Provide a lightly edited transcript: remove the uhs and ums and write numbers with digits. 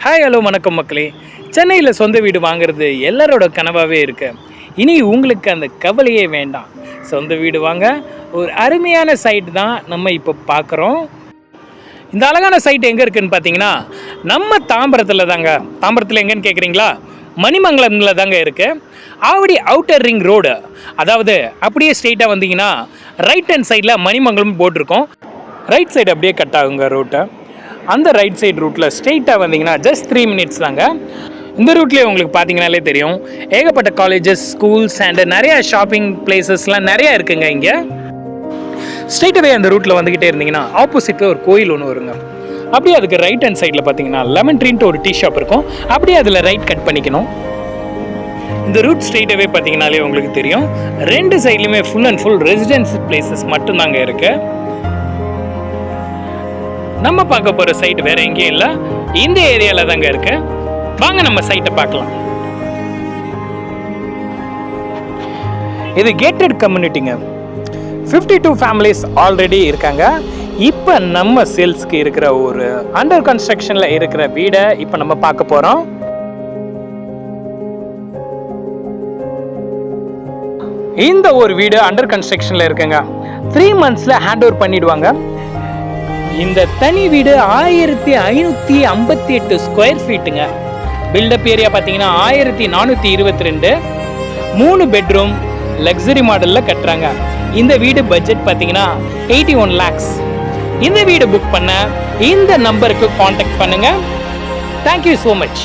Hi hello வணக்கம் மக்களே. சென்னையில் சொந்த வீடு வாங்குறது எல்லாரோட கனவாகவே இருக்கு. இனி உங்களுக்கு அந்த கவலையே வேண்டாம். சொந்த வீடு வாங்க ஒரு அருமையான சைட் தான் நம்ம இப்போ பார்க்குறோம். இந்த அழகான சைட் எங்கே இருக்குதுன்னு பார்த்தீங்கன்னா நம்ம தாம்பரத்தில் தாங்க. தாம்பரத்தில் எங்கேன்னு கேட்குறீங்களா? மணிமங்கலமில் தாங்க இருக்குது. ஆவடி அவுட்டர் ரிங் ரோடு, அதாவது அப்படியே ஸ்ட்ரெயிட்டாக வந்தீங்கன்னா ரைட் ஹேண்ட் சைடில் மணிமங்கலம் போட்டிருக்கோம். ரைட் சைடு அப்படியே கட் ஆகுங்க ரூட்டை. அந்த ரைட் சைடு ரூட்டில் ஸ்ட்ரெயிட்டாக வந்தீங்கன்னா ஜஸ்ட் 3 minutes தாங்க. இந்த ரூட்லேயே உங்களுக்கு பார்த்தீங்கனாலே தெரியும், ஏகப்பட்ட காலேஜஸ், ஸ்கூல்ஸ் அண்டு நிறையா ஷாப்பிங் பிளேசஸ்லாம் நிறையா இருக்குங்க. இங்கே ஸ்ட்ரெயிட்டாகவே அந்த ரூட்டில் வந்துக்கிட்டே இருந்தீங்கன்னா ஆப்போசிட்டில் ஒரு கோயில் ஒன்று வருங்க. அப்படியே அதுக்கு ரைட் ஹேண்ட் சைடில் பார்த்தீங்கன்னா லெமன் ட்ரீன்ட்டு ஒரு டீ ஷாப் இருக்கும். அப்படியே அதில் ரைட் கட் பண்ணிக்கணும். இந்த ரூட் ஸ்ட்ரெயிட்டாகவே பார்த்தீங்கனாலே உங்களுக்கு தெரியும், 2 சைட்லையுமே full and full residency places மட்டும்தாங்க இருக்குது. நம்ம பார்க்க போகிற சைட் வேறு எங்கேயும் இல்லை, இந்த ஏரியாவில் தாங்க இருக்கு. வாங்க நம்ம சைட்டை பார்க்கலாம். இது கேட்டட் கம்யூனிட்டிங்க. 52 ஃபேமிலிஸ் ஆல்ரெடி இருக்காங்க. இப்போ நம்ம சேல்ஸ்க்கு இருக்கிற ஒரு அண்டர் கன்ஸ்ட்ரக்ஷனில் இருக்கிற வீடை இப்போ நம்ம பார்க்க போகிறோம். இந்த ஒரு வீடு அண்டர் கன்ஸ்ட்ரக்ஷனில் இருக்குங்க. 3 months ஹேண்ட் ஓவர் பண்ணிடுவாங்க. இந்த தனி வீடு 1558 ஸ்கொயர் ஃபீட்டுங்க. பில்டப் ஏரியா பார்த்தீங்கன்னா 1422, 3 பெட்ரூம் லக்ஸரி மாடலில் கட்டுறாங்க. இந்த வீடு பட்ஜெட் பார்த்தீங்கன்னா 81 lakhs. இந்த வீடு புக் பண்ண இந்த நம்பருக்கு காண்டாக்ட் பண்ணுங்க. Thank you so much.